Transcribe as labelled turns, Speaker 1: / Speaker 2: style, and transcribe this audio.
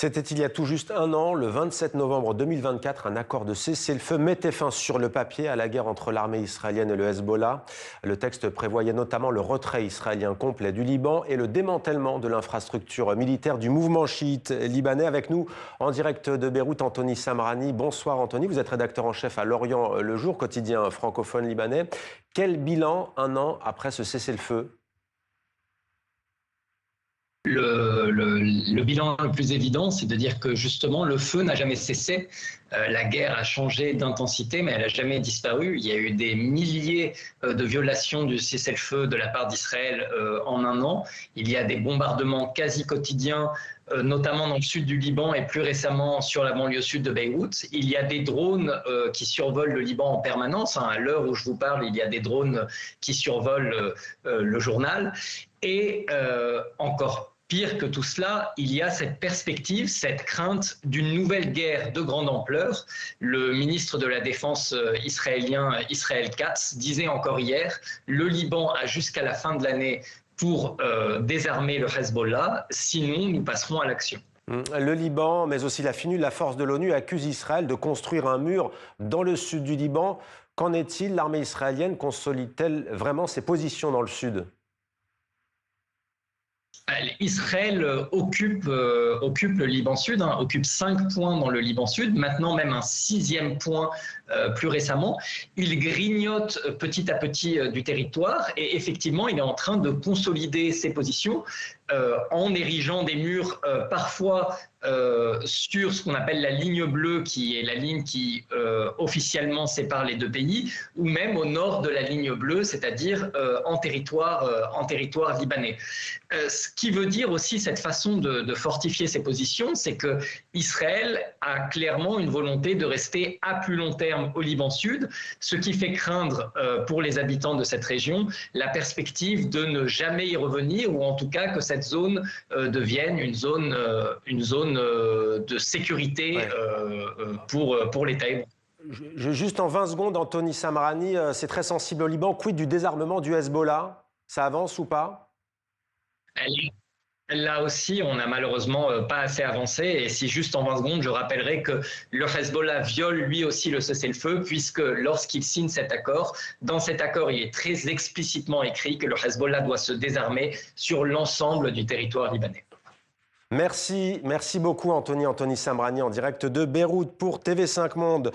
Speaker 1: C'était il y a tout juste un an, le 27 novembre 2024, un accord de cessez-le-feu mettait fin sur le papier à la guerre entre l'armée israélienne et le Hezbollah. Le texte prévoyait notamment le retrait israélien complet du Liban et le démantèlement de l'infrastructure militaire du mouvement chiite libanais. Avec nous en direct de Beyrouth, Anthony Samrani. Bonsoir Anthony, vous êtes rédacteur en chef à L'Orient le Jour, quotidien francophone libanais. Quel bilan un an après ce cessez-le-feu ?
Speaker 2: Le bilan le plus évident, c'est de dire que justement le feu n'a jamais cessé. La guerre a changé d'intensité, mais elle n'a jamais disparu. Il y a eu des milliers de violations du cessez-le-feu de la part d'Israël en un an. Il y a des bombardements quasi quotidiens, notamment dans le sud du Liban et plus récemment sur la banlieue sud de Beyrouth. Il y a des drones qui survolent le Liban en permanence. À l'heure où je vous parle, il y a des drones qui survolent le journal. Et encore pire que tout cela, il y a cette perspective, cette crainte d'une nouvelle guerre de grande ampleur. Le ministre de la Défense israélien, Israël Katz, disait encore hier, le Liban a jusqu'à la fin de l'année pour désarmer le Hezbollah, sinon nous passerons à l'action.
Speaker 1: Le Liban, mais aussi la FINUL, la force de l'ONU, accuse Israël de construire un mur dans le sud du Liban. Qu'en est-il? L'armée israélienne consolide-t-elle vraiment ses positions dans le sud?
Speaker 2: Israël occupe le Liban Sud, occupe 5 points dans le Liban Sud, maintenant même un 6e point plus récemment. Il grignote petit à petit du territoire et effectivement, il est en train de consolider ses positions en érigeant des murs parfois sur ce qu'on appelle la ligne bleue, qui est la ligne qui officiellement sépare les deux pays, ou même au nord de la ligne bleue, c'est-à-dire en territoire libanais. Ce qui veut dire aussi cette façon de fortifier ses positions, c'est que Israël a clairement une volonté de rester à plus long terme au Liban Sud, ce qui fait craindre pour les habitants de cette région la perspective de ne jamais y revenir, ou en tout cas que cette zone devienne une zone de sécurité pour l'État hébreu.
Speaker 1: Juste en 20 secondes, Anthony Samrani, c'est très sensible au Liban. Quid du désarmement du Hezbollah? Ça avance ou pas?
Speaker 2: Là aussi, on n'a malheureusement pas assez avancé. Et si juste en 20 secondes, je rappellerai que le Hezbollah viole lui aussi le cessez-le-feu, puisque lorsqu'il signe cet accord, dans cet accord, il est très explicitement écrit que le Hezbollah doit se désarmer sur l'ensemble du territoire libanais.
Speaker 1: Merci beaucoup Anthony Samrani en direct de Beyrouth pour TV5 Monde.